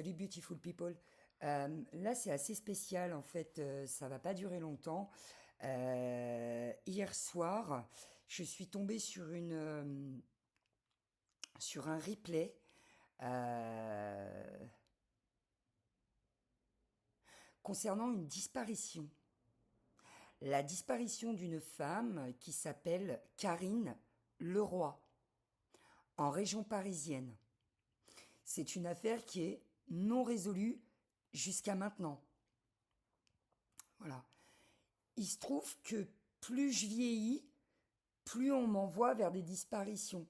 Salut beautiful people. Là, c'est assez spécial en fait. Ça va pas durer longtemps. Hier soir, je suis tombée sur un replay euh, concernant une disparition. La disparition d'une femme qui s'appelle Karine Leroy en région parisienne. C'est une affaire qui est non résolue jusqu'à maintenant. Voilà. Il se trouve que plus je vieillis, plus on m'envoie vers des disparitions.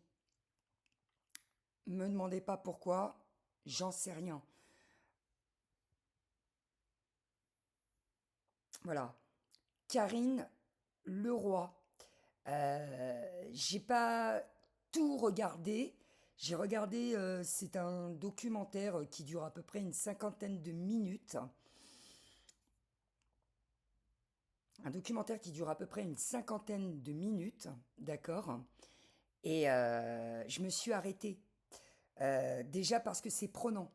Me demandez pas pourquoi, j'en sais rien. Voilà. Karine Leroy. J'ai pas tout regardé. J'ai regardé, c'est un documentaire qui dure à peu près une cinquantaine de minutes. Un documentaire qui dure à peu près une cinquantaine de minutes, d'accord. Et je me suis arrêtée. Déjà parce que c'est prenant.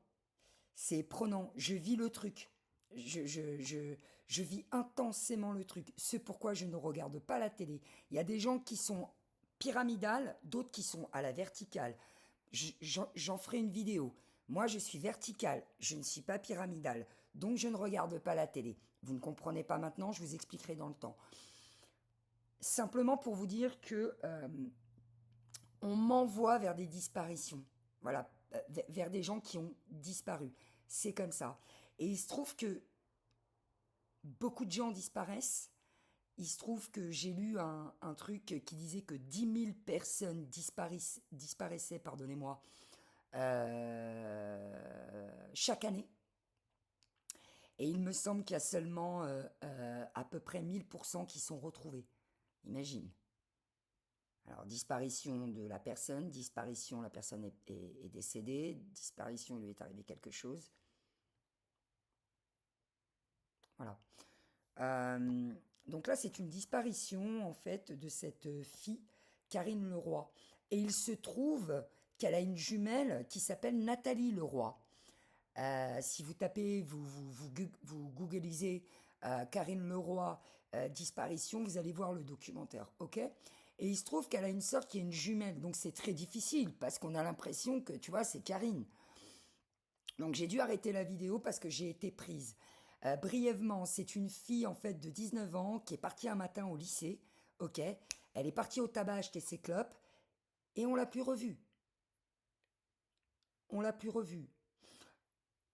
C'est prenant. Je vis le truc. Je vis intensément le truc. C'est pourquoi je ne regarde pas la télé. Il y a des gens qui sont pyramidales, d'autres qui sont à la verticale. J'en ferai une vidéo. Moi, je suis verticale, je ne suis pas pyramidale. Donc, je ne regarde pas la télé. Vous ne comprenez pas maintenant, je vous expliquerai dans le temps. Simplement pour vous dire que on m'envoie vers des disparitions. Voilà, vers des gens qui ont disparu. C'est comme ça. Et il se trouve que beaucoup de gens disparaissent. Il se trouve que j'ai lu un truc qui disait que 10 000 personnes disparaissaient, pardonnez-moi, chaque année. Et il me semble qu'il y a seulement à peu près 1000% qui sont retrouvés. Imagine. Alors, disparition de la personne, disparition, la personne est décédée, disparition, il lui est arrivé quelque chose. Voilà. Donc là, c'est une disparition, en fait, de cette fille, Karine Leroy. Et il se trouve qu'elle a une jumelle qui s'appelle Nathalie Leroy. Si vous tapez, vous googlisez Karine Leroy disparition, vous allez voir le documentaire, ok? Et il se trouve qu'elle a une sœur qui est une jumelle, donc c'est très difficile parce qu'on a l'impression que, tu vois, c'est Karine. Donc j'ai dû arrêter la vidéo parce que j'ai été prise. Brièvement, c'est une fille en fait de 19 ans qui est partie un matin au lycée, ok? Elle est partie au tabac acheter ses clopes et on l'a plus revue. On l'a plus revue.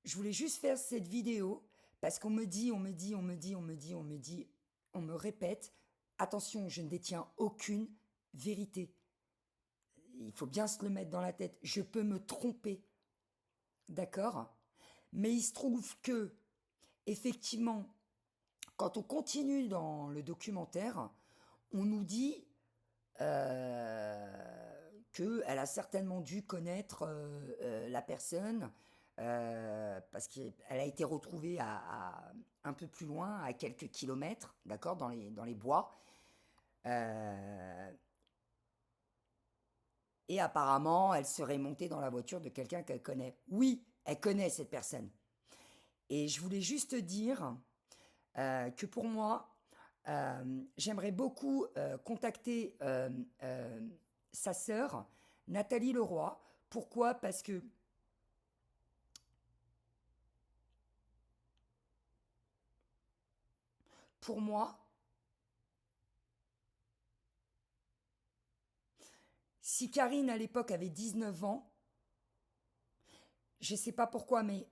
Je voulais juste faire cette vidéo parce qu'on me dit, on me répète, attention, je ne détiens aucune vérité. Il faut bien se le mettre dans la tête. Je peux me tromper, d'accord? Mais il se trouve que, effectivement, quand on continue dans le documentaire, on nous dit qu'elle a certainement dû connaître la personne parce qu'elle a été retrouvée un peu plus loin, à quelques kilomètres, d'accord, dans les bois. Euh, et apparemment, elle serait montée dans la voiture de quelqu'un qu'elle connaît. Oui, elle connaît cette personne. Et je voulais juste dire que pour moi, j'aimerais beaucoup contacter sa sœur, Nathalie Leroy. Pourquoi? Parce que pour moi, si Karine à l'époque avait 19 ans, je ne sais pas pourquoi, mais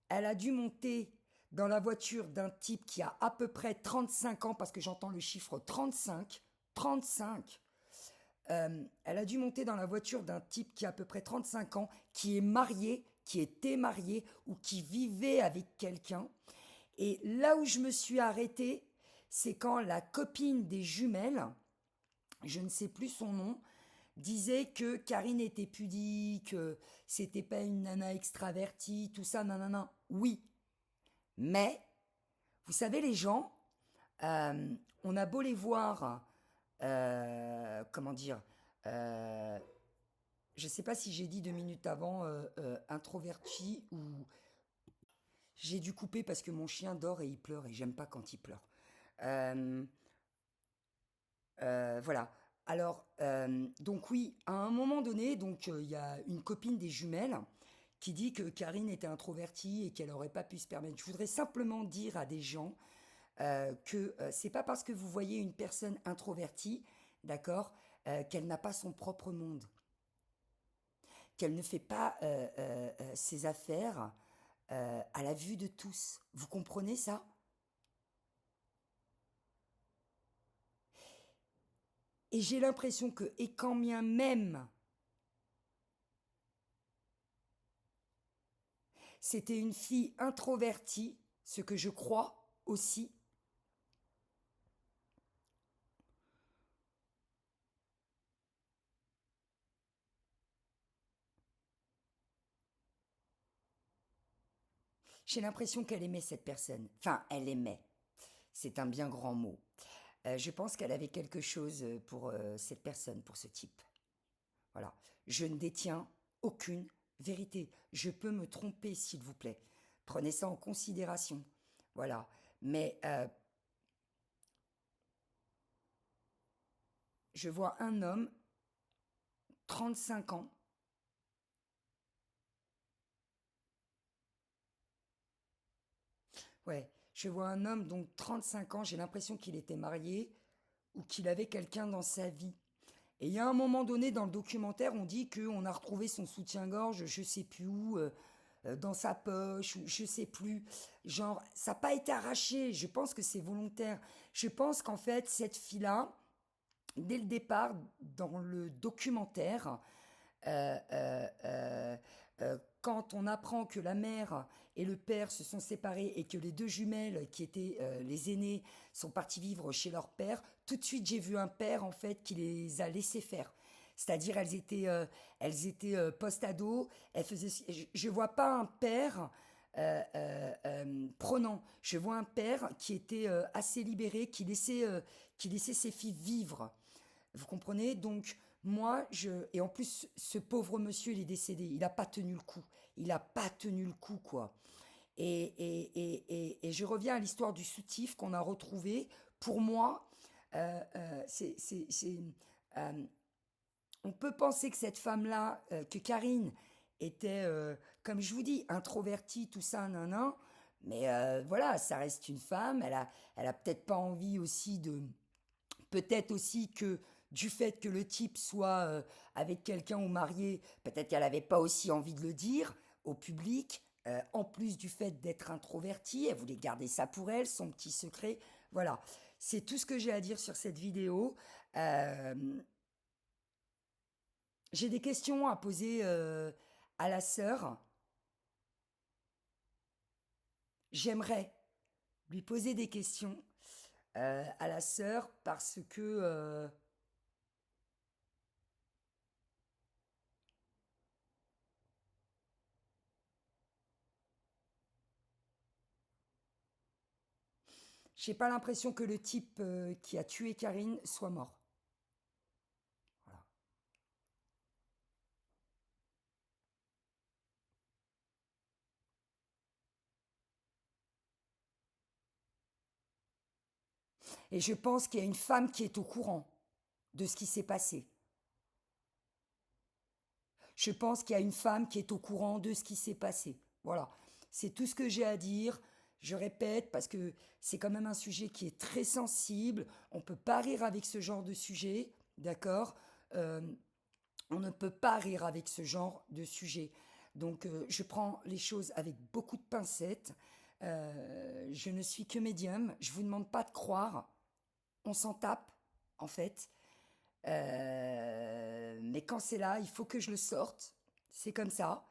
elle a dû monter dans la voiture d'un type qui a à peu près 35 ans, parce que j'entends le chiffre 35. 35. Elle a dû monter dans la voiture d'un type qui a à peu près 35 ans, qui est marié, qui était marié ou qui vivait avec quelqu'un. Et là où je me suis arrêtée, c'est quand la copine des jumelles, je ne sais plus son nom, disait que Karine était pudique, que c'était pas une nana extravertie, tout ça, nanana. Oui, mais vous savez, les gens, on a beau les voir, comment dire, euh, je sais pas si j'ai dit 2 minutes avant introverti J'ai dû couper parce que mon chien dort et il pleure et j'aime pas quand il pleure. Euh, voilà. Alors, donc oui, à un moment donné, donc il y a une copine des jumelles qui dit que Karine était introvertie et qu'elle n'aurait pas pu se permettre. Je voudrais simplement dire à des gens que c'est pas parce que vous voyez une personne introvertie, d'accord, qu'elle n'a pas son propre monde, qu'elle ne fait pas ses affaires à la vue de tous. Vous comprenez ça? Et j'ai l'impression que, et quand bien même c'était une fille introvertie, ce que je crois aussi, j'ai l'impression qu'elle aimait cette personne. Enfin, elle aimait. C'est un bien grand mot. Je pense qu'elle avait quelque chose pour cette personne, pour ce type. Voilà. Je ne détiens aucune vérité. Je peux me tromper, s'il vous plaît. Prenez ça en considération. Voilà. Mais je vois un homme, 35 ans. Ouais, je vois un homme, donc 35 ans. J'ai l'impression qu'il était marié ou qu'il avait quelqu'un dans sa vie. Et il y a un moment donné dans le documentaire, on dit qu'on a retrouvé son soutien-gorge, je sais plus où, dans sa poche, ou je sais plus. Genre, ça n'a pas été arraché. Je pense que c'est volontaire. Je pense qu'en fait, cette fille-là, dès le départ, dans le documentaire, quand on apprend que la mère et le père se sont séparés et que les deux jumelles qui étaient les aînées sont parties vivre chez leur père, tout de suite j'ai vu un père en fait qui les a laissées faire. C'est-à-dire elles étaient post-ado, elles faisaient, je vois pas un père prenant. Je vois un père qui était assez libéré, qui laissait ses filles vivre. Vous comprenez? Donc, moi, et en plus, ce pauvre monsieur, il est décédé. Il n'a pas tenu le coup. Il n'a pas tenu le coup, quoi. Et je reviens à l'histoire du soutif qu'on a retrouvé. Pour moi, c'est, euh, on peut penser que cette femme-là, que Karine, était, comme je vous dis, introvertie, tout ça, nan. Mais voilà, ça reste une femme. Elle a peut-être pas envie aussi de, peut-être aussi que du fait que le type soit avec quelqu'un ou marié, peut-être qu'elle n'avait pas aussi envie de le dire au public. En plus du fait d'être introvertie, elle voulait garder ça pour elle, son petit secret. Voilà, c'est tout ce que j'ai à dire sur cette vidéo. Euh, j'ai des questions à poser à la sœur. J'aimerais lui poser des questions à la sœur parce que j'ai pas l'impression que le type qui a tué Karine soit mort. Voilà. Et je pense qu'il y a une femme qui est au courant de ce qui s'est passé. Je pense qu'il y a une femme qui est au courant de ce qui s'est passé. Voilà. C'est tout ce que j'ai à dire. Je répète parce que c'est quand même un sujet qui est très sensible. On ne peut pas rire avec ce genre de sujet. D'accord. Euh, on ne peut pas rire avec ce genre de sujet. Donc je prends les choses avec beaucoup de pincettes. Je ne suis que médium. Je ne vous demande pas de croire. On s'en tape, en fait. Mais quand c'est là, il faut que je le sorte. C'est comme ça.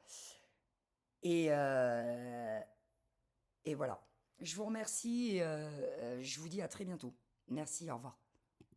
Et, euh, et voilà. Je vous remercie et je vous dis à très bientôt. Merci, au revoir.